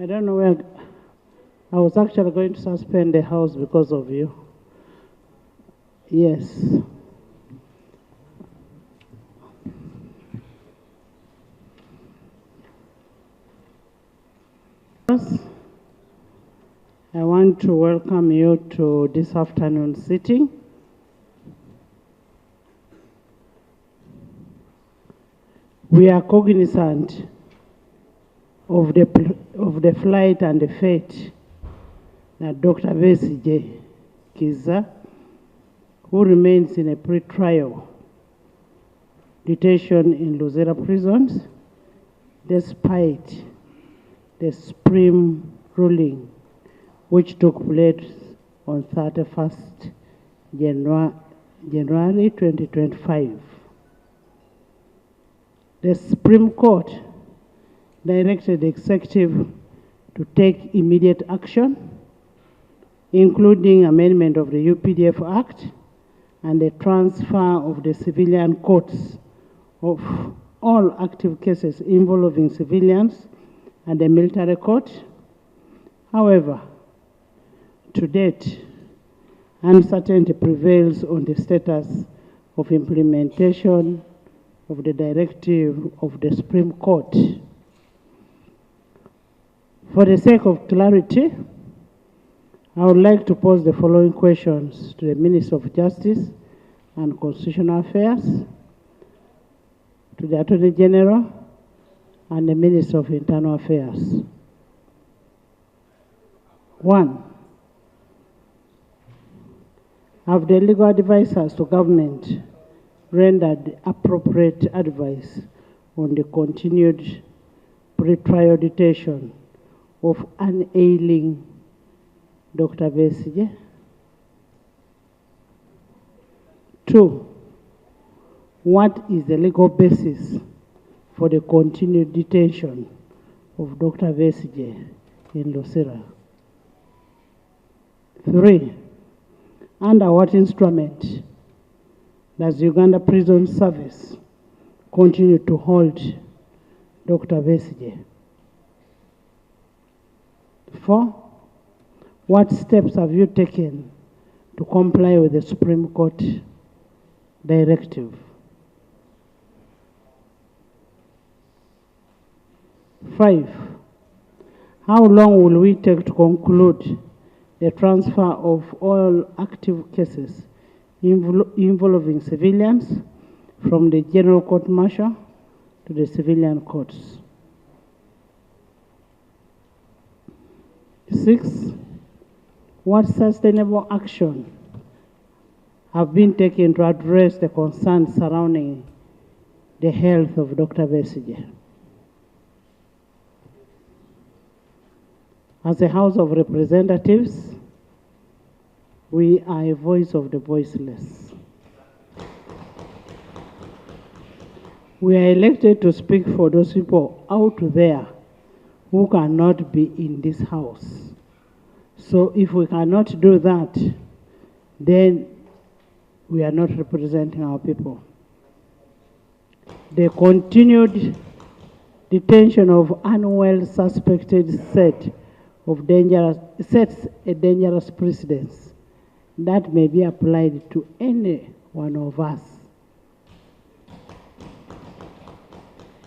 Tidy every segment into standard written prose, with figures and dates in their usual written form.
I don't know where. I was actually going to suspend the house because of you. Yes. I want to welcome you to this afternoon sitting. We are cognizant of the flight and the fate that Dr. Besigye'S, who remains in a pre-trial detention in Luzera prisons, despite the Supreme ruling which took place on 31st January 2025. The Supreme Court directed the executive to take immediate action, including amendment of the UPDF Act and the transfer of the civilian courts of all active cases involving civilians and the military court. However, to date, uncertainty prevails on the status of implementation of the directive of the Supreme Court. For the sake of clarity, I would like to pose the following questions to the Minister of Justice and Constitutional Affairs, to the Attorney General, and the Minister of Internal Affairs. 1. Have the legal advisors to government rendered appropriate advice on the continued pre-trial detention of an ailing Dr. Besigye? 2. What is the legal basis for the continued detention of Dr. Besigye in Luzera? 3. Under what instrument does Uganda Prison Service continue to hold Dr. Besigye? 4. What steps have you taken to comply with the Supreme Court directive? 5. How long will we take to conclude the transfer of all active cases involving civilians from the General Court Martial to the civilian courts? 6. What sustainable action have been taken to address the concerns surrounding the health of Dr. Besigye? As a House of Representatives, we are a voice of the voiceless. We are elected to speak for those people out there who cannot be in this house. So if we cannot do that, then we are not representing our people. The continued detention of unwell suspected sets a dangerous precedence that may be applied to any one of us.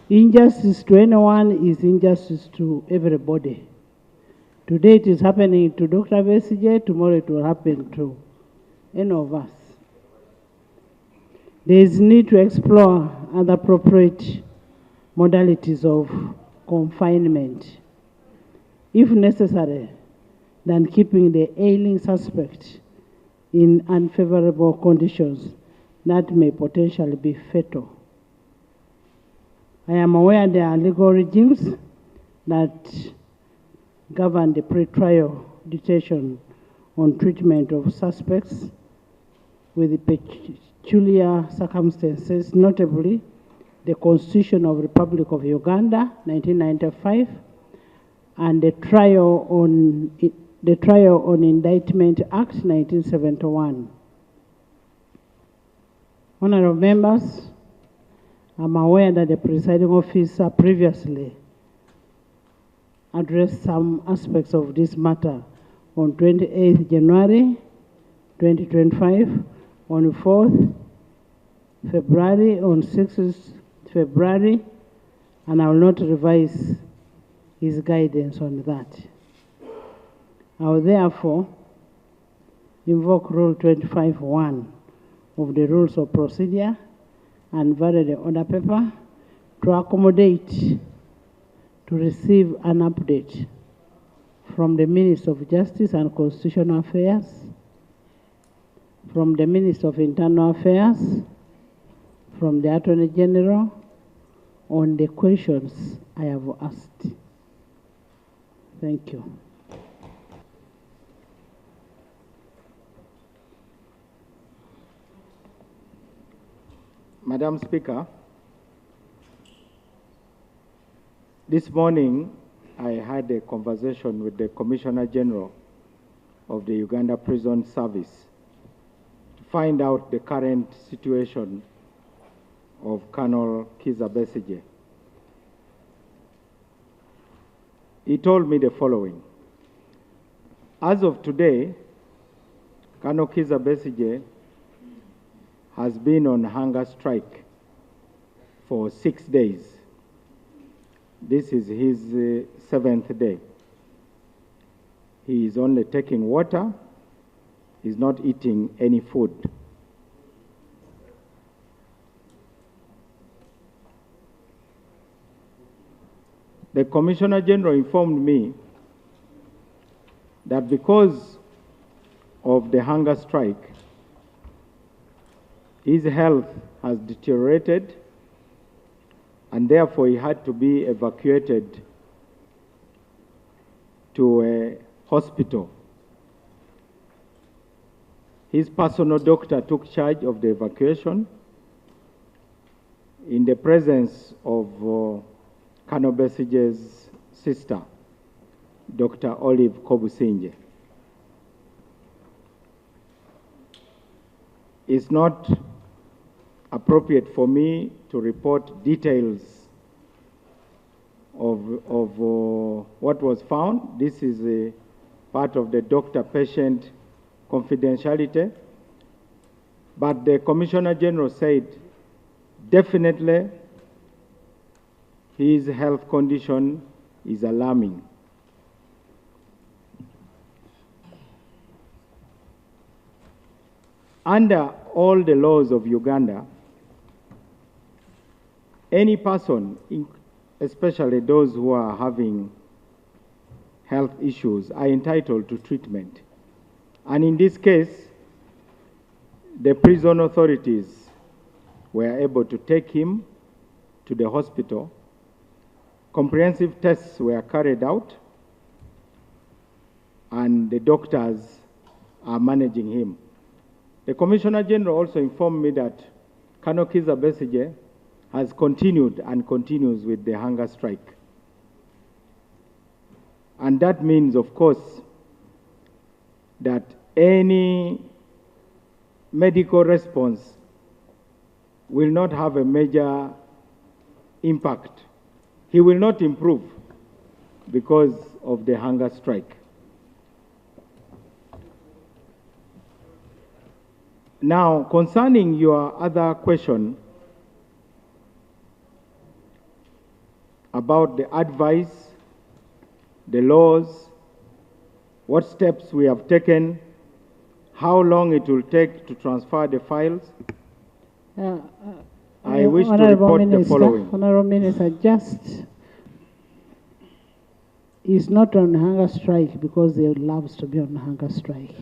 Injustice to anyone is injustice to everybody. Today it is happening to Dr. Besigye, tomorrow it will happen to any of us. There is need to explore other appropriate modalities of confinement, if necessary, than keeping the ailing suspect in unfavorable conditions that may potentially be fatal. I am aware there are legal regimes that govern the pre-trial detention on treatment of suspects with peculiar circumstances, notably the Constitution of the Republic of Uganda, 1995, and the Trial on Indictment Act, 1971. Honorable members, I'm aware that the presiding officer previously addressed some aspects of this matter on 28th January 2025, on 4th February, on 6th February, and I will not revise his guidance on that. I will therefore invoke Rule 25(1) of the Rules of Procedure and vary the order paper to accommodate to receive an update from the Minister of Justice and Constitutional Affairs, from the Minister of Internal Affairs, from the Attorney General on the questions I have asked. Thank you. Madam Speaker, this morning I had a conversation with the Commissioner General of the Uganda Prison Service to find out the current situation of Colonel Kizza Besigye. He told me the following. As of today, Colonel Kizza Besigye has been on hunger strike for 6 days. This is his 7th day. He is only taking water. He's not eating any food. The Commissioner General informed me that because of the hunger strike, his health has deteriorated, and therefore he had to be evacuated to a hospital. His personal doctor took charge of the evacuation in the presence of Colonel Besigye's sister, Dr. Olive Kobusinje. It's not appropriate for me to report details of what was found. This is a part of the doctor-patient confidentiality. But the Commissioner General said definitely his health condition is alarming. Under all the laws of Uganda, any person, especially those who are having health issues, are entitled to treatment. And in this case, the prison authorities were able to take him to the hospital. Comprehensive tests were carried out, and the doctors are managing him. The Commissioner General also informed me that Colonel Kizza Besigye has continued and continues with the hunger strike. And that means, of course, that any medical response will not have a major impact. He will not improve because of the hunger strike. Now, concerning your other question about the advice, the laws, what steps we have taken, how long it will take to transfer the files, I wish to report the following. Honorable Minister, he's not on hunger strike because he loves to be on hunger strike.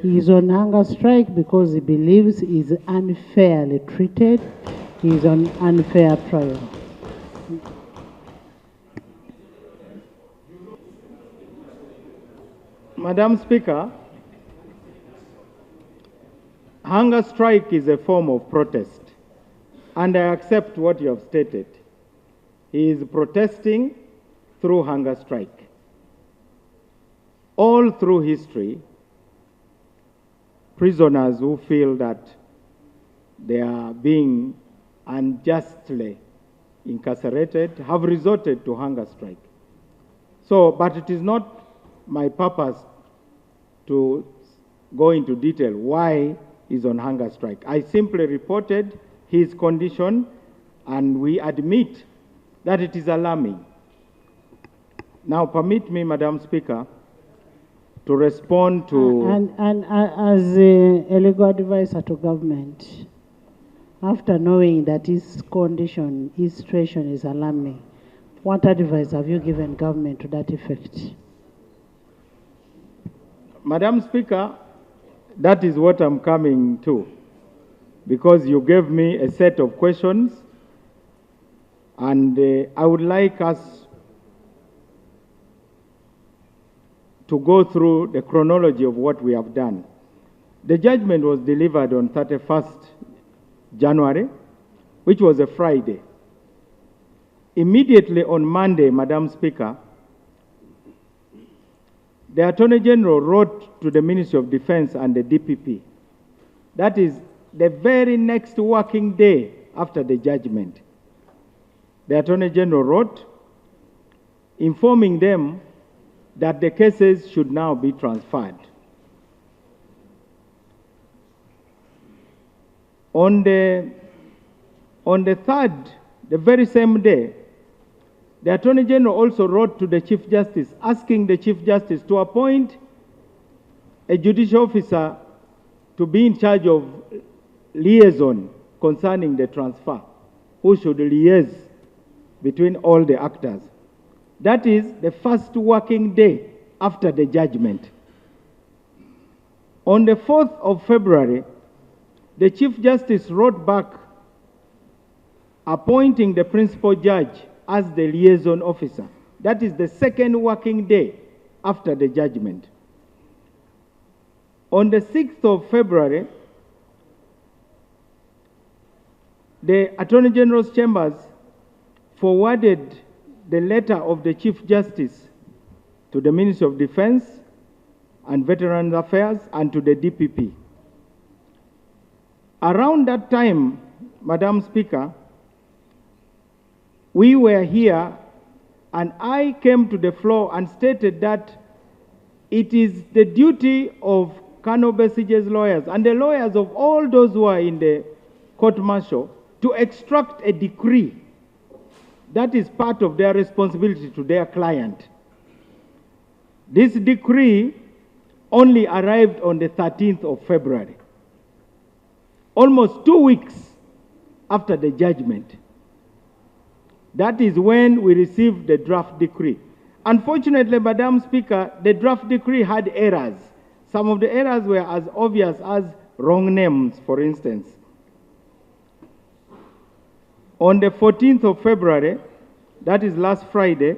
He is on hunger strike because he believes he is unfairly treated. He is on unfair trial. Madam Speaker, hunger strike is a form of protest, and I accept what you have stated. He is protesting through hunger strike. All through history, prisoners who feel that they are being unjustly incarcerated have resorted to hunger strike. So, but it is not my purpose to go into detail why he's on hunger strike. I simply reported his condition, and we admit that it is alarming. Now, permit me, Madam Speaker, to respond to... And as a legal advisor to government, after knowing that his condition, his situation is alarming, what advice have you given government to that effect? Madam Speaker, that is what I'm coming to, because you gave me a set of questions, and I would like us to go through the chronology of what we have done. The judgment was delivered on 31st January, which was a Friday. Immediately on Monday, Madam Speaker, the Attorney General wrote to the Ministry of Defense and the DPP. That is the very next working day after the judgment. The Attorney General wrote, informing them that the cases should now be transferred. On the 3rd, the very same day, the Attorney General also wrote to the Chief Justice, asking the Chief Justice to appoint a judicial officer to be in charge of liaison concerning the transfer, who should liaise between all the actors. That is the first working day after the judgment. On the 4th of February, the Chief Justice wrote back appointing the principal judge as the liaison officer. That is the second working day after the judgment. On the 6th of February, the Attorney General's chambers forwarded the letter of the Chief Justice to the Ministry of Defense and Veterans Affairs and to the DPP. Around that time, Madam Speaker, we were here and I came to the floor and stated that it is the duty of Colonel Besigye'S lawyers and the lawyers of all those who are in the court-martial to extract a decree that is part of their responsibility to their client. This decree only arrived on the 13th of February, almost 2 weeks after the judgment. That is when we received the draft decree. Unfortunately, Madam Speaker, the draft decree had errors. Some of the errors were as obvious as wrong names, for instance. On the 14th of February, that is last Friday,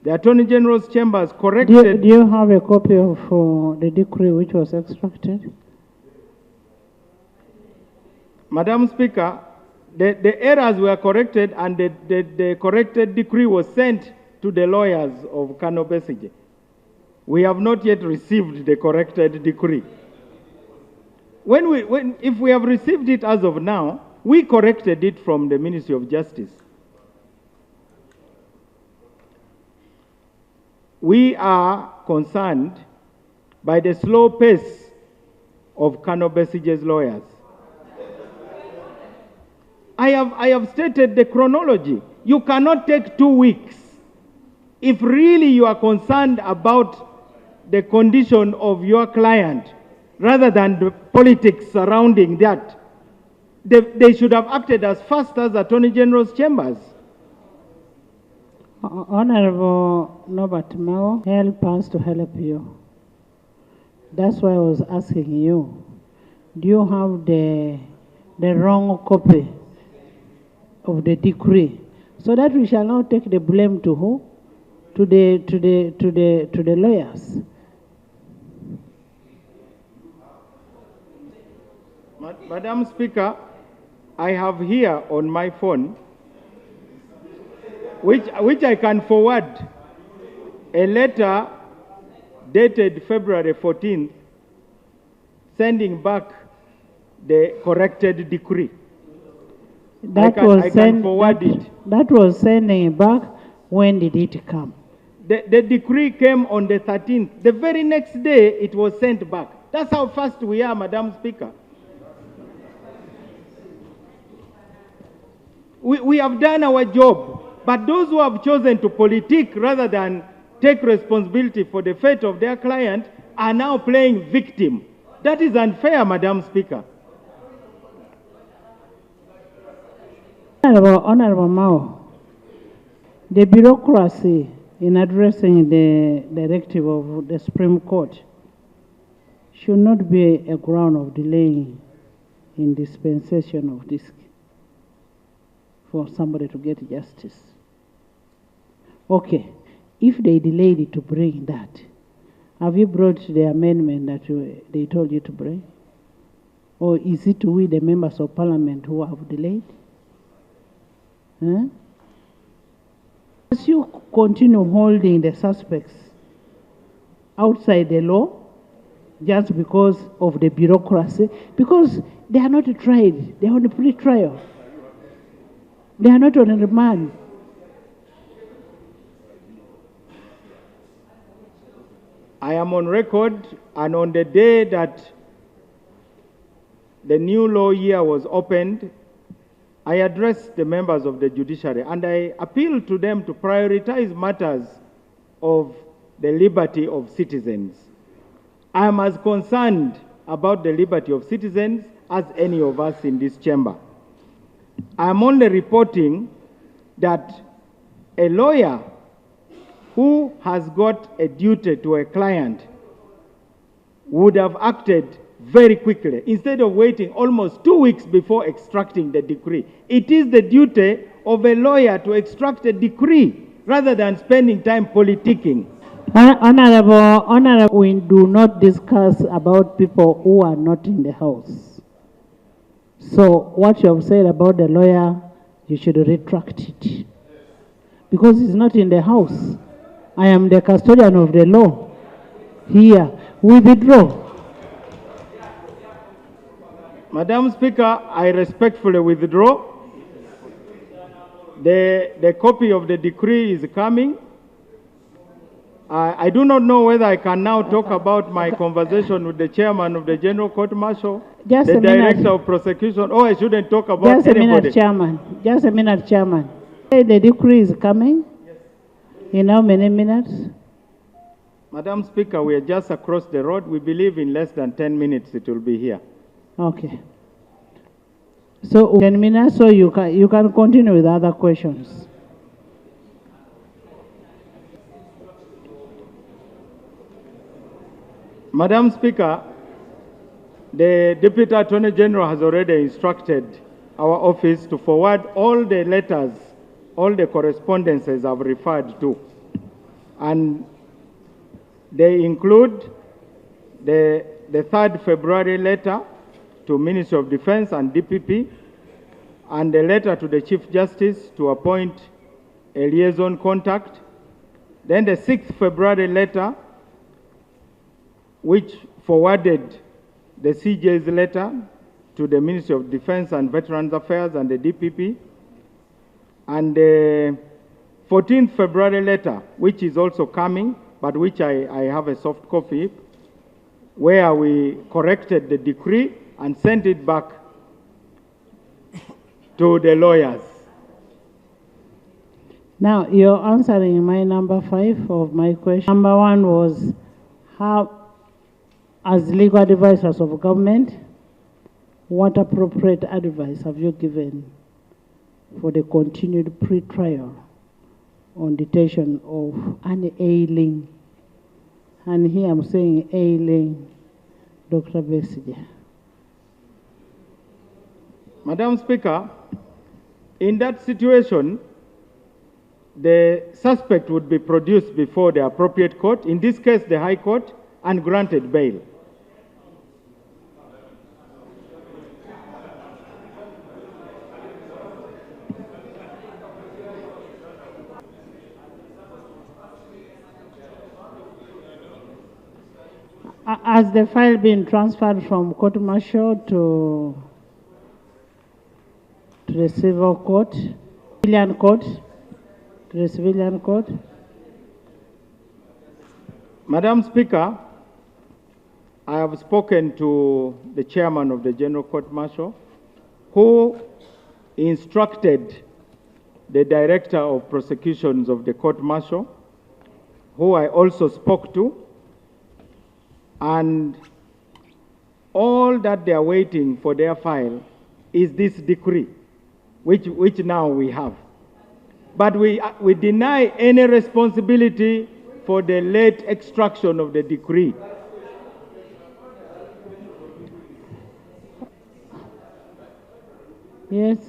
the Attorney General's chambers corrected... Do you have a copy of the decree which was extracted? Madam Speaker, the errors were corrected and the corrected decree was sent to the lawyers of Colonel Besigye. We have not yet received the corrected decree. If we have received it as of now, we corrected it from the Ministry of Justice. We are concerned by the slow pace of Colonel Besigye'S lawyers. I have stated the chronology. You cannot take 2 weeks. If really you are concerned about the condition of your client, rather than the politics surrounding that, they should have acted as fast as Attorney General's chambers. Honorable Norbert Mao, help us to help you. That's why I was asking you, do you have the wrong copy of the decree, so that we shall not take the blame to who? To the lawyers. Madam Speaker, I have here on my phone, which I can forward, a letter dated February 14th, sending back the corrected decree. That was sending back. When did it come? The decree came on the 13th. The very next day, it was sent back. That's how fast we are, Madam Speaker. We have done our job. But those who have chosen to politic rather than take responsibility for the fate of their client are now playing victim. That is unfair, Madam Speaker. Honorable Mao, the bureaucracy in addressing the directive of the Supreme Court should not be a ground of delaying in dispensation of this for somebody to get justice. Okay, if they delayed it to bring that, have you brought the amendment that they told you to bring? Or is it we, the members of parliament, who have delayed? Huh? As you continue holding the suspects outside the law just because of the bureaucracy, because they are not tried, they are on a pre-trial. They are not on remand. I am on record, and on the day that the new law year was opened, I addressed the members of the judiciary and I appealed to them to prioritize matters of the liberty of citizens. I am as concerned about the liberty of citizens as any of us in this chamber. I am only reporting that a lawyer who has got a duty to a client would have acted very quickly instead of waiting almost 2 weeks before extracting the decree. It is the duty of a lawyer to extract a decree rather than spending time politicking. Honorable, we do not discuss about people who are not in the house. So what you have said about the lawyer, you should retract it. Because he's not in the house. I am the custodian of the law. Here, we withdraw. Madam Speaker, I respectfully withdraw. The copy of the decree is coming. I do not know whether I can now talk about my conversation with the chairman of the General Court Martial, the director of prosecution, or I shouldn't talk about anybody. Just a minute, Chairman. Just a minute, Chairman. The decree is coming. Yes. In how many minutes? Madam Speaker, we are just across the road. We believe in less than 10 minutes it will be here. Okay. So 10 minutes, so you can continue with other questions. Madam Speaker, the Deputy Attorney General has already instructed our office to forward all the letters, all the correspondences I've referred to. And they include the 3rd February letter to Ministry of Defense and DPP, and a letter to the Chief Justice to appoint a liaison contact. Then the 6th February letter, which forwarded the CJ's letter to the Ministry of Defense and Veterans Affairs and the DPP, and the 14th February letter, which is also coming, but which I have a soft copy, where we corrected the decree and sent it back to the lawyers. Now, you're answering my number 5 of my question. Number 1 was, how, as legal advisors of government, what appropriate advice have you given for the continued pre-trial on detention of an ailing, and here I'm saying ailing, Dr. Besigye? Madam Speaker, in that situation, the suspect would be produced before the appropriate court, in this case the High Court, and granted bail. Has the file been transferred from court martial to the civil court, civilian court, to the civilian court? Madam Speaker, I have spoken to the chairman of the General Court Martial, who instructed the director of prosecutions of the court martial, who I also spoke to, and all that they are waiting for their file is this decree, which now we have. But we deny any responsibility for the late extraction of the decree. Yes.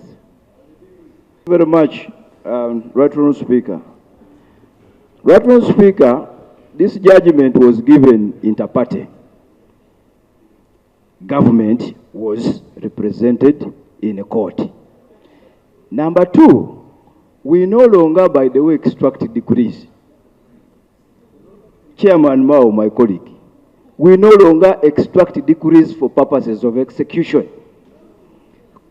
Very much, Right Honourable Speaker. Right Honourable Speaker, this judgment was given inter partes. Government was represented in a court. Number two, we no longer, by the way, extract decrees. Chairman Mao, my colleague, we no longer extract decrees for purposes of execution.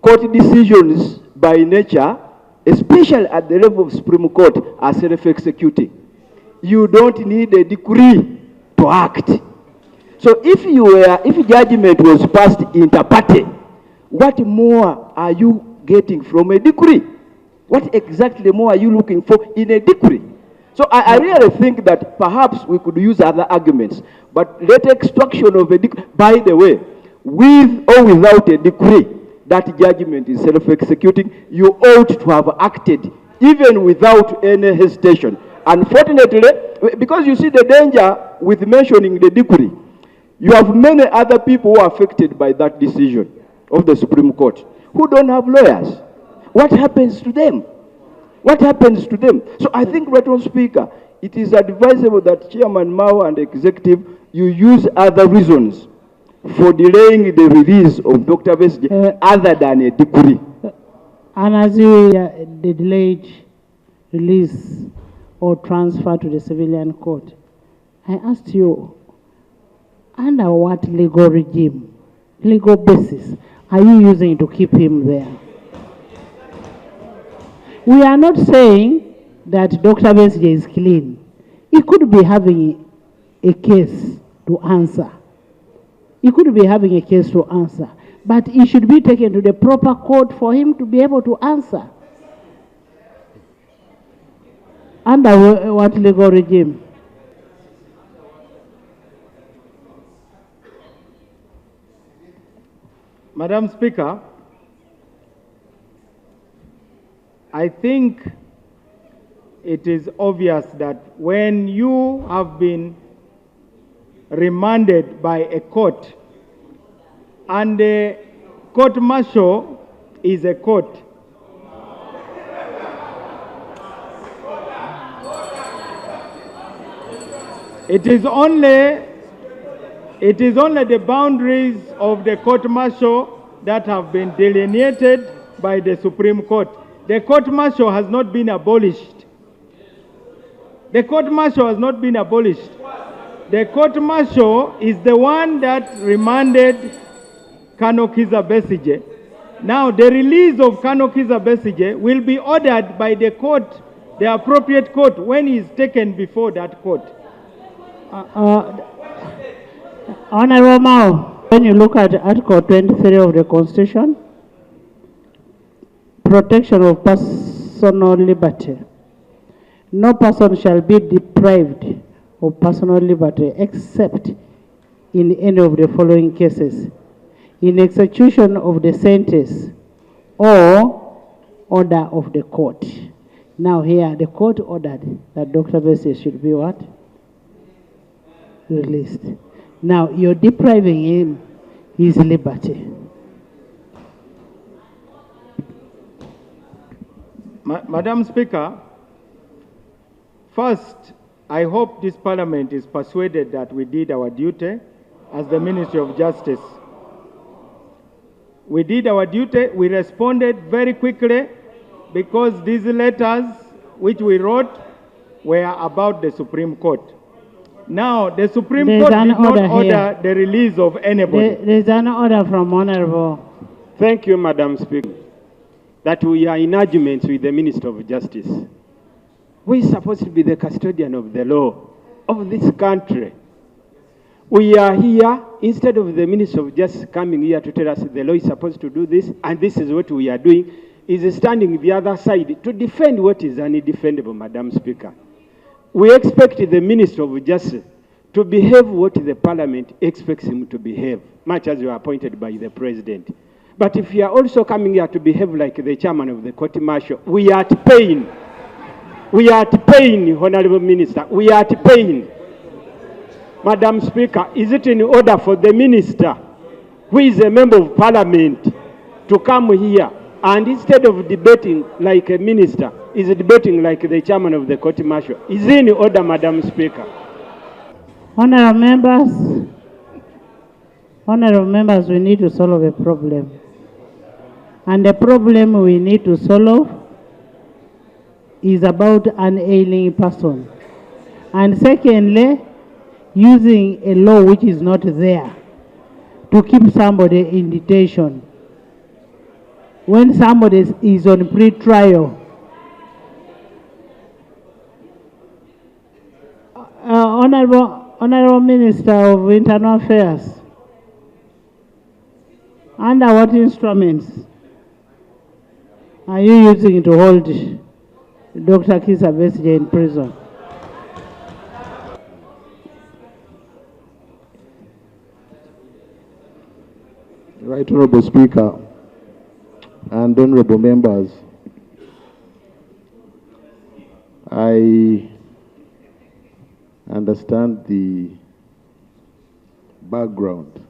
Court decisions by nature, especially at the level of Supreme Court, are self-executing. You don't need a decree to act. So if judgment was passed inter partes, what more are you getting from a decree? What exactly more are you looking for in a decree? So I really think that perhaps we could use other arguments, but late extraction of a decree, by the way, with or without a decree, that judgment is self-executing. You ought to have acted even without any hesitation. Unfortunately, because you see the danger with mentioning the decree, you have many other people who are affected by that decision of the Supreme Court who don't have lawyers. What happens to them? What happens to them? So I think, Right Honourable Speaker, it is advisable that Chairman Mao and Executive, you use other reasons for delaying the release of Dr. Besigye other than a decree. And as you the delayed release or transfer to the civilian court, I asked you, under what legal regime, legal basis, are you using to keep him there? We are not saying that Dr. Besigye is clean. He could be having a case to answer. He could be having a case to answer. But he should be taken to the proper court for him to be able to answer. Under what legal regime? Madam Speaker, I think it is obvious that when you have been remanded by a court, and the court martial is a court. It is only the boundaries of the court martial that have been delineated by the Supreme Court. The court martial has not been abolished. The court martial has not been abolished. The court martial is the one that remanded Colonel Kizza Besigye. Now, the release of Colonel Kizza Besigye will be ordered by the court, the appropriate court, when he is taken before that court. Honorable Mao, when you look at Article 23 of the Constitution, protection of personal liberty. No person shall be deprived of personal liberty except in any of the following cases: in execution of the sentence or order of the court. Now here, the court ordered that Dr. Besigye should be what? Released. Now you're depriving him his liberty. Madam Speaker, first, I hope this Parliament is persuaded that we did our duty as the Ministry of Justice. We did our duty. We responded very quickly because these letters which we wrote were about the Supreme Court. Now, the Supreme Court did not order the release of anybody. There is an order from Honorable. Thank you, Madam Speaker, that we are in arguments with the Minister of Justice, who is supposed to be the custodian of the law. of this country. We are here, instead of the Minister of Justice coming here to tell us the law is supposed to do this, and this is what we are doing, is standing the other side to defend what is undefendable, Madam Speaker. We expect the Minister of Justice to behave what the Parliament expects him to behave, much as you are appointed by the President. But if you are also coming here to behave like the chairman of the court martial, we are at pain. We are at pain, Honorable Minister. We are at pain. Madam Speaker, is it in order for the Minister, who is a member of Parliament, to come here and instead of debating like a minister, is debating like the chairman of the court martial? Is it in order, Madam Speaker? Honorable members, we need to solve a problem. And the problem we need to solve is about an ailing person. And secondly, using a law which is not there to keep somebody in detention. When somebody is on pre-trial, Honorable Minister of Internal Affairs, under what instruments are you using to hold Dr. Kizza Besigye in prison? Right Honorable Speaker and honorable members, I understand the background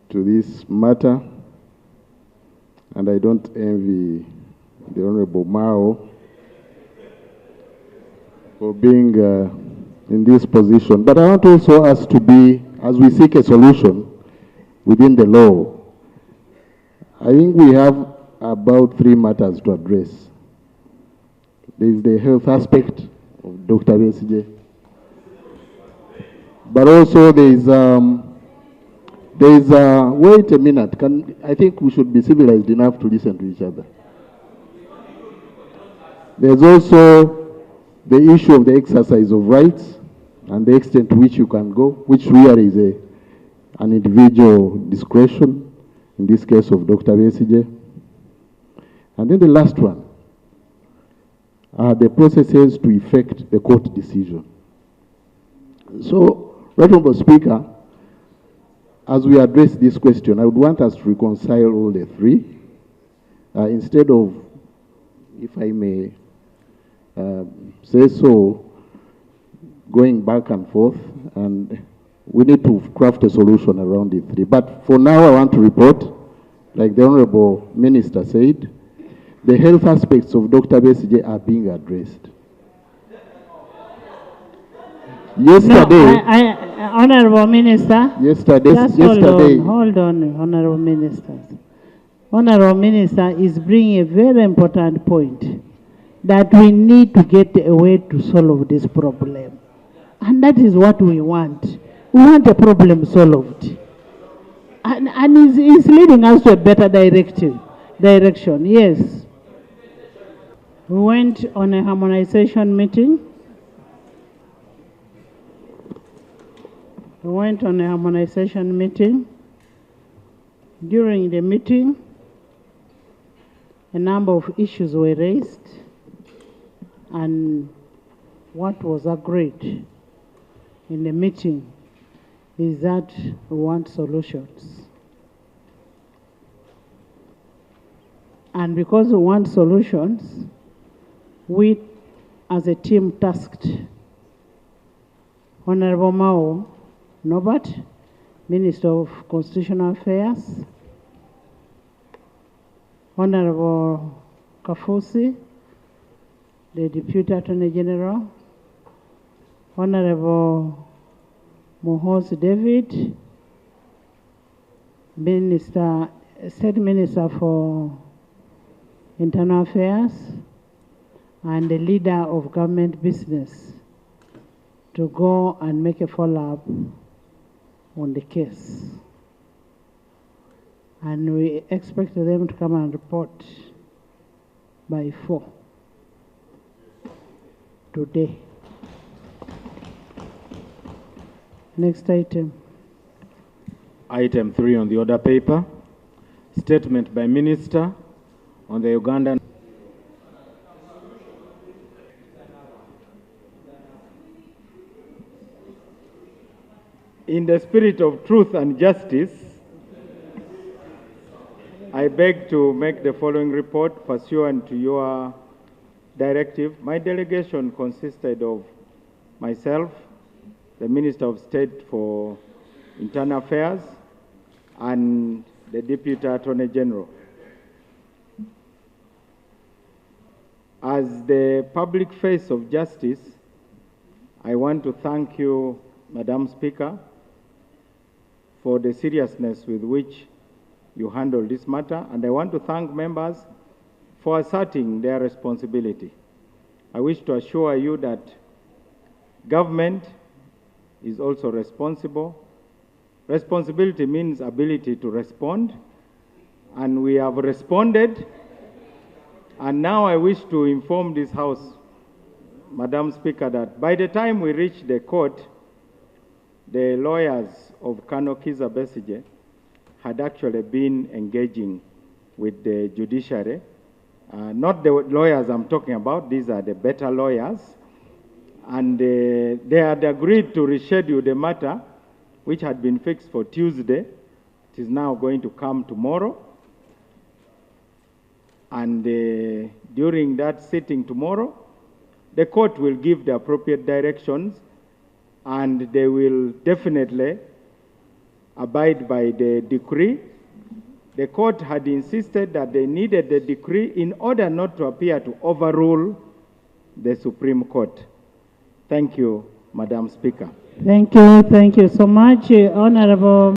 to this matter, and I don't envy the Honorable Mao for being in this position. But I want also us to be, as we seek a solution within the law, I think we have about 3 matters to address. There is the health aspect of Dr. Besigye, but also there is wait a minute, I think we should be civilized enough to listen to each other. There's also the issue of the exercise of rights and the extent to which you can go, which really is an individual discretion, in this case of Dr. Besigye. And then the last one are the processes to effect the court decision. So, Right Honourable Speaker, as we address this question, I would want us to reconcile all the 3, instead of, if I may say so, going back and forth, and we need to craft a solution around the 3. But for now, I want to report, like the Honourable Minister said, the health aspects of Dr. Besigye are being addressed. Yesterday, Honorable Minister. Yesterday. Hold on, Honorable Minister. Honorable Minister is bringing a very important point, that we need to get a way to solve this problem. And that is what we want. We want a problem solved. And it's leading us to a better direction. Yes. We went on a harmonization meeting. During the meeting, a number of issues were raised, and what was agreed in the meeting is that we want solutions. And because we want solutions, we as a team tasked Honorable Mao Norbert, Minister of Constitutional Affairs, Honorable Kafusi, the Deputy Attorney General, Honorable Mohos David, State Minister for Internal Affairs, and the leader of government business to go and make a follow-up on the case. And we expect them to come and report by 4 today. Next item. Item 3 on the order paper. Statement by Minister on the Ugandan. In the spirit of truth and justice, I beg to make the following report pursuant to your directive. My delegation consisted of myself, the Minister of State for Internal Affairs, and the Deputy Attorney General. As the public face of justice, I want to thank you, Madam Speaker, for the seriousness with which you handled this matter, and I want to thank members for asserting their responsibility. I wish to assure you that government is also responsible. Responsibility means ability to respond, and we have responded. And now I wish to inform this House, Madam Speaker, that by the time we reach the court, the lawyers of Colonel Kizza Besigye had actually been engaging with the judiciary. Not the lawyers I'm talking about, these are the better lawyers. And they had agreed to reschedule the matter, which had been fixed for Tuesday. It is now going to come tomorrow. And during that sitting tomorrow, the court will give the appropriate directions, and they will definitely abide by the decree. The court had insisted that they needed the decree in order not to appear to overrule the Supreme Court. Thank you, Madam Speaker. Thank you so much, Honorable